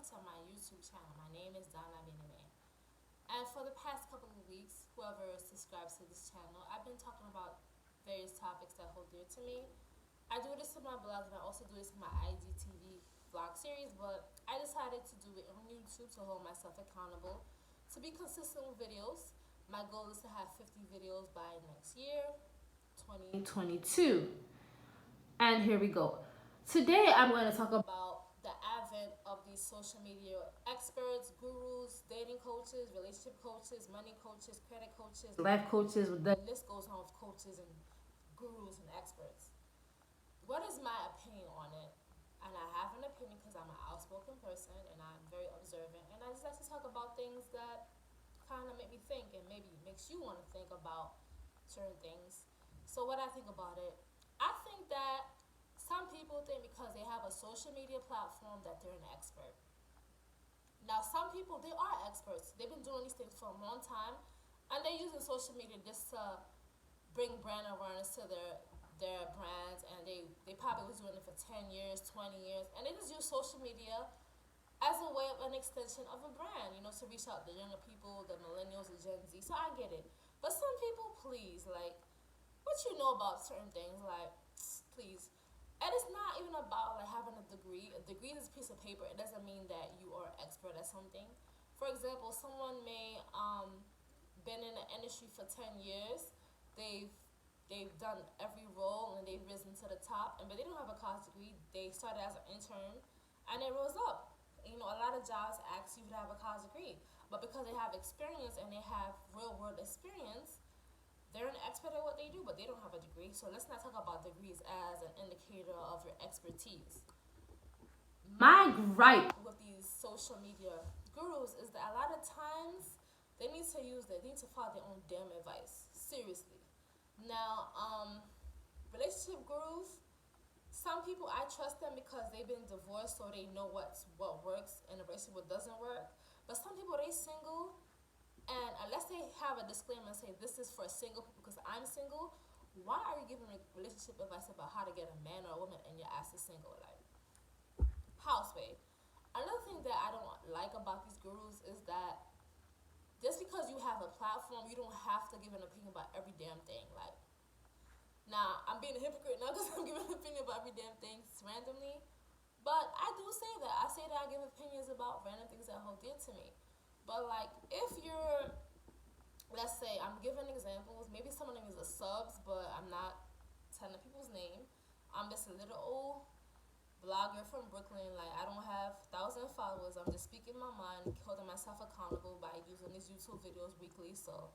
to my YouTube channel. My name is Bien-Aime. And for the past couple of weeks, whoever subscribes to this channel, I've been talking about various topics that hold dear to me. I do this in my blog and I also do this in my IGTV vlog series, but I decided to do it on YouTube to hold myself accountable, to be consistent with videos. My goal is to have 50 videos by next year, 2022. And here we go. Today I'm going to talk about the advent of these social media experts, gurus, dating coaches, relationship coaches, money coaches, credit coaches, life coaches. The list goes on with coaches and gurus and experts. What is my opinion on it? And I have an opinion because I'm an outspoken person and I'm very observant, and I just like to talk about things that kind of make me think and maybe makes you want to think about certain things. So what I think about it, I think that some people think because they have a social media platform that they're an expert. Now, some people, they are experts. They've been doing these things for a long time, and they're using social media just to bring brand awareness to their brands, and they probably was doing it for 10 years, 20 years, and they just use social media as a way of an extension of a brand, to reach out to the younger people, the millennials, the Gen Z. So I get it. But some people, please, like, what you know about certain things, like, please. And it's not even about like having a degree. A degree is a piece of paper. It doesn't mean that you are an expert at something. For example, someone may been in the industry for 10 years. They've done every role and they've risen to the top, but they don't have a college degree. They started as an intern and they rose up. A lot of jobs ask you to have a college degree, but because they have experience and they have real world experience, they're an expert at what they do, but they don't have a degree. So let's not talk about degrees as an indicator of your expertise. My gripe with these social media gurus is that a lot of times they need to follow their own damn advice. Seriously. Now, relationship gurus, some people I trust them because they've been divorced, so they know what works and a relationship what doesn't work. But some people, they single, and unless they have a disclaimer and say this is for single people because I'm single, why are you giving relationship advice about how to get a man or a woman and your ass is single? Like, houseway. Another thing that I don't like about these gurus is that just because you have a platform, you don't have to give an opinion about every damn thing. Like, now I'm being a hypocrite now because I'm giving an opinion about every damn thing randomly, but I do say that. I say that I give opinions about random things that hold dear to me. But like, if you're, let's say, I'm giving examples. Maybe some of them is a subs, but I'm not telling people's name. I'm just a little old blogger from Brooklyn. Like, I don't have 1,000 followers. I'm just speaking my mind, holding myself accountable by using these YouTube videos weekly. So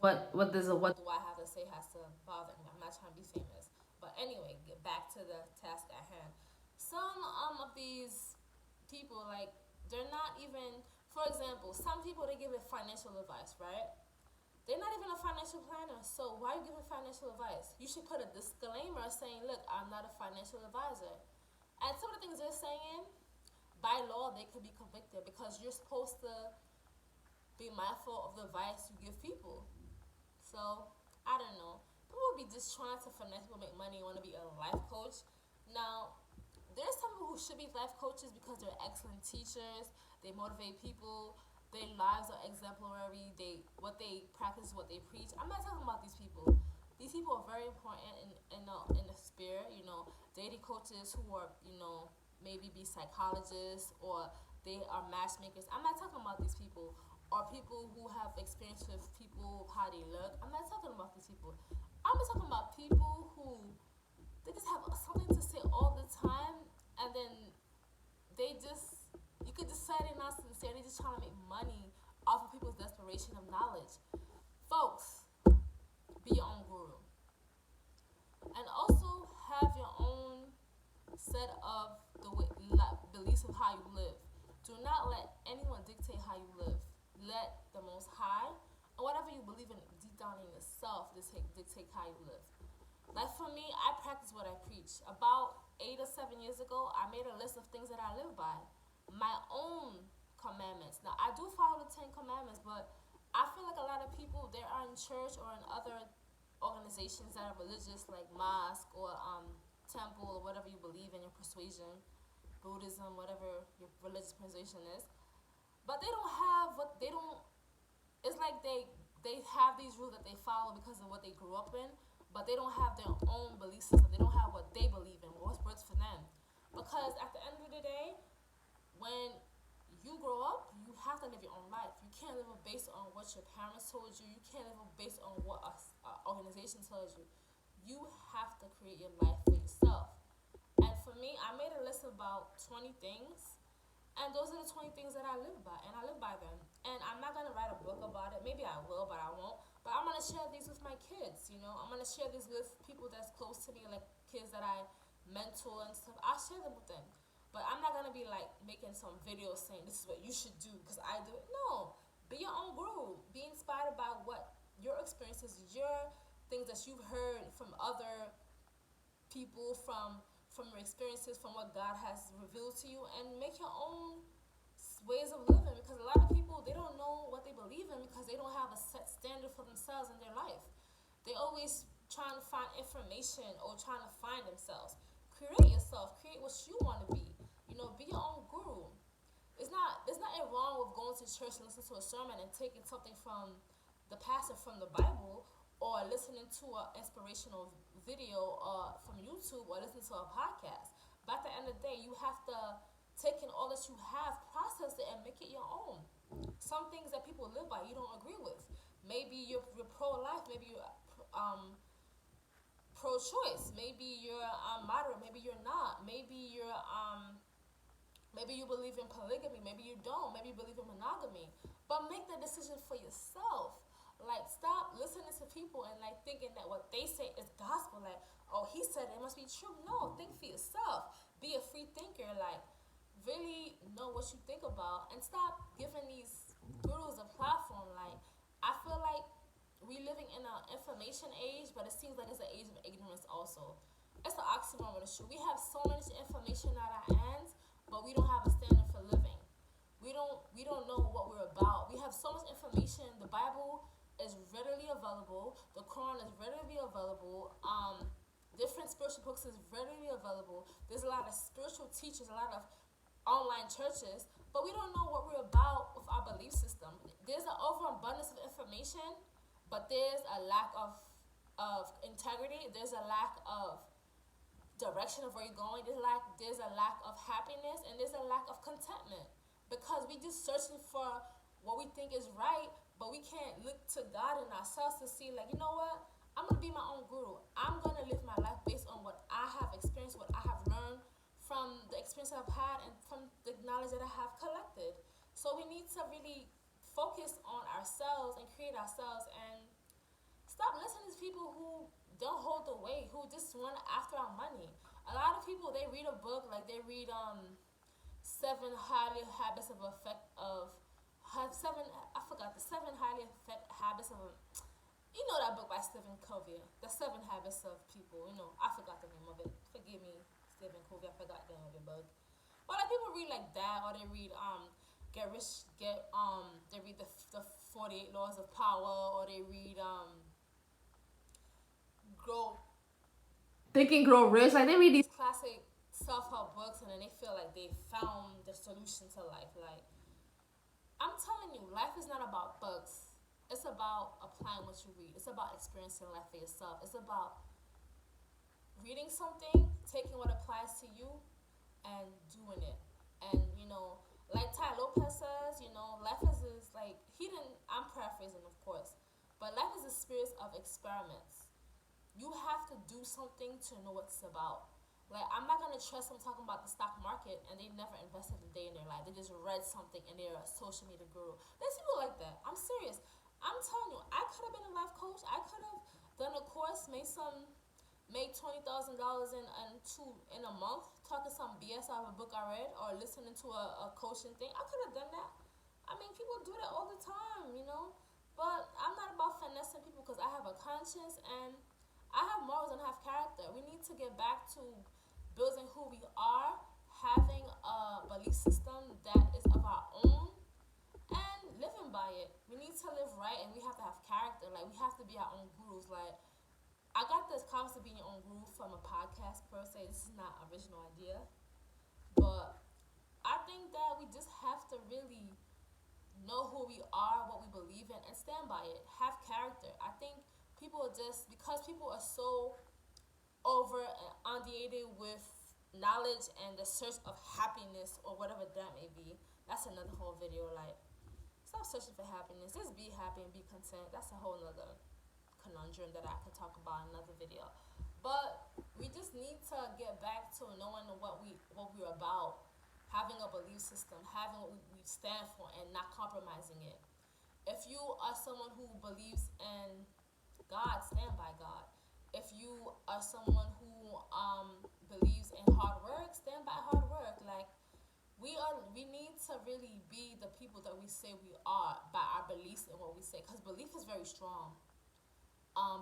what do I have to say has to bother me? I'm not trying to be famous. But anyway, get back to the task at hand. Some of these people, like, they're not even, for example, some people, they give it financial advice, right? They're not even a financial planner, so why are you giving financial advice? You should put a disclaimer saying, look, I'm not a financial advisor. And some of the things they're saying, by law, they could be convicted because you're supposed to be mindful of the advice you give people. So, I don't know. People will be just trying to finesse people, make money, want to be a life coach. Now, there's some people who should be life coaches because they're excellent teachers. They motivate people. Their lives are exemplary. What they practice, what they preach. I'm not talking about these people. These people are very important in the spirit. Dating coaches who are maybe be psychologists or they are matchmakers. I'm not talking about these people. Or people who have experience with people, how they look. I'm not talking about these people. I'm just talking about people who they just have something to say all the time, and then you could just say they're not sincere. They're just trying to make money off of people's desperation of knowledge. Folks, be your own guru, and also have your own set of beliefs of how you live. Do not let anyone dictate how you live. Let the Most High, or whatever you believe in deep down in yourself, dictate how you live. Like, for me, I practice what I preach. About 8 or 7 years ago, I made a list of things that I live by. My own commandments. Now, I do follow the 10 commandments, but I feel like a lot of people, they are in church or in other organizations that are religious, like mosque or temple or whatever you believe in, your persuasion. Buddhism, whatever your religious position is. But they don't have what they don't. It's like they have these rules that they follow because of what they grew up in, but they don't have their own belief system. They don't have what they believe in, what works for them. Because at the end of the day, when you grow up, you have to live your own life. You can't live it based on what your parents told you. You can't live it based on what a organization tells you. You have to create your life for yourself. And for me, I made a list of about 20 things. And those are the 20 things that I live by, and I live by them. And I'm not gonna write a book about it. Maybe I will, but I won't. But I'm gonna share these with my kids. I'm gonna share these with people that's close to me, like kids that I mentor and stuff. I'll share them with them. But I'm not gonna be like making some video saying this is what you should do because I do it. No, be your own guru. Be inspired by what your experiences, your things that you've heard from other people, from your experiences, from what God has revealed to you, and make your own ways of living. Because a lot of people, they don't know what they believe in because they don't have a set standard for themselves in their life. They always trying to find information or trying to find themselves. Create yourself. Create what you want to be. Be your own guru. There's nothing wrong with going to church and listening to a sermon and taking something from the pastor from the Bible, or listening to an inspirational video from YouTube, or listening to a podcast. But at the end of the day, you have to take in all that you have, process it, and make it your own. Some things that people live by you don't agree with. Maybe you're pro-life, maybe you're pro-choice, maybe you're moderate, maybe you're not, maybe you believe in polygamy, maybe you don't, maybe you believe in monogamy. But make the decision for yourself. Like, stop listening to people and like thinking that what they say is gospel. Like, oh, he said it must be true. No, think for yourself. Be a free thinker. Like, really know what you think about, and stop giving these gurus a platform. Like, I feel like we living in an information age, but it seems like it's an age of ignorance also. It's an oxymoron with the shoe. We have so much information at our hands, but we don't have a standard for living. We don't know what we're about. We have so much information. The Bible is readily available. The Quran is readily available. Different spiritual books is readily available. There's a lot of spiritual teachers, a lot of online churches, but we don't know what we're about with our belief system. There's an overabundance of information, but there's a lack of integrity. There's a lack of direction of where you're going. There's a lack of happiness, and there's a lack of contentment, because we just searching for what we think is right, but we can't look to God and ourselves to see, like, you know what? I'm gonna be my own guru. I'm gonna live my life based on what I have experienced, what I have learned from the experience I've had, and from the knowledge that I have collected. So we need to really focus on ourselves and create ourselves, and stop listening to people who don't hold the weight, who just run after our money. A lot of people, they read a book, like they read seven highly habits of effect of have seven I forgot the seven highly effect habits of that book by Stephen Covey, the seven habits of people. I forgot the name of it. Forgive me, Stephen Covey, I forgot the name of the book. But like, people read like that, or they read they read the 48 laws of power, or they read grow Think and Grow Rich. Like, they read these classic self-help books, and then they feel like they found the solution to life. Like, I'm telling you, life is not about books. It's about applying what you read. It's about experiencing life for yourself. It's about reading something, taking what applies to you, and doing it. And like Ty Lopez says, life is like, I'm paraphrasing, of course, but life is a series of experiments. You have to do something to know what it's about. Like, I'm not gonna trust them talking about the stock market and they never invested a day in their life. They just read something and they're a social media guru. There's people like that. I'm serious. I'm telling you, I could have been a life coach. I could have done a course, made $20,000 in a month, talking some BS out of a book I read, or listening to a coaching thing. I could have done that. I mean, people do that all the time. But I'm not about finessing people, because I have a conscience and I have morals and I have character. We need to get back to building who we are, having a belief system that is of our own, and living by it. We need to live right, and we have to have character. Like, we have to be our own gurus. Like, I got this concept of being your own guru from a podcast per se. This is not an original idea, But I think that we just have to really know who we are, what we believe in, and stand by it. Have character. I think people are just, because people are so over and inundated with knowledge and the search of happiness or whatever that may be. That's another whole video. Like, stop searching for happiness. Just be happy and be content. That's a whole nother conundrum that I could talk about in another video. But we just need to get back to knowing what we're about, having a belief system, having what we stand for, and not compromising it. If you are someone who believes in God, stand by God. If you are someone who believes in hard work, stand by hard work. Like, we need to really be the people that we say we are by our beliefs and what we say, because belief is very strong.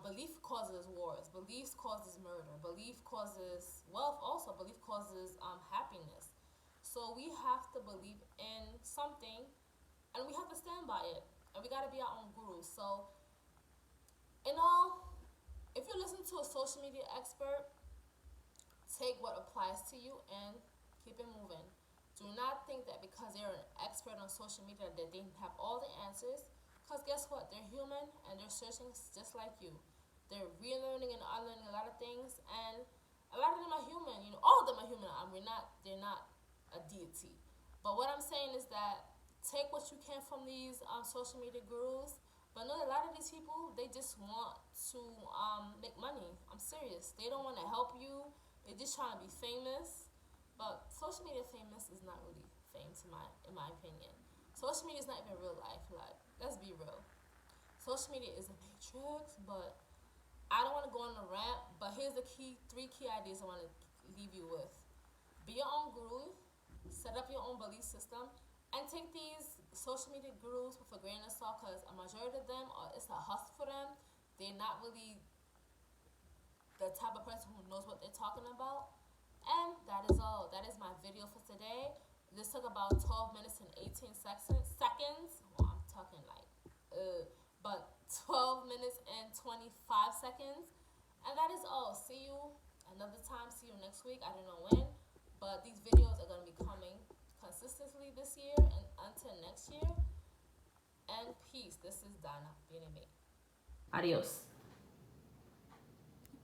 Belief causes wars. Belief causes murder. Belief causes wealth. Also, belief causes happiness. So we have to believe in something, and we have to stand by it. And we gotta be our own guru. So, in all, if you listen to a social media expert, take what applies to you and keep it moving. Do not think that because they're an expert on social media that they have all the answers. Because guess what? They're human and they're searching just like you. They're relearning and unlearning a lot of things, and a lot of them are human. You know, all of them are human. They're not a deity. But what I'm saying is that take what you can from these social media gurus. But know that a lot of these people, they just want to make money. I'm serious. They don't want to help you. They're just trying to be famous. But social media famous is not really fame in my opinion. Social media is not even real life. Like, let's be real. Social media is a matrix, but I don't want to go on a rant. But here's the three key ideas I want to leave you with. Be your own guru. Set up your own belief system. And take these social media gurus with a grain of salt, because a majority of them, it's a hustle for them. They're not really the type of person who knows what they're talking about. And that is all. That is my video for today. This took about 12 minutes and 18 seconds. Well, I'm talking like, but 12 minutes and 25 seconds. And that is all. See you another time. See you next week. I don't know when. But these videos are going to be coming consistently this year and until next year. And peace. This is Donna, Bien-Aime. Adios.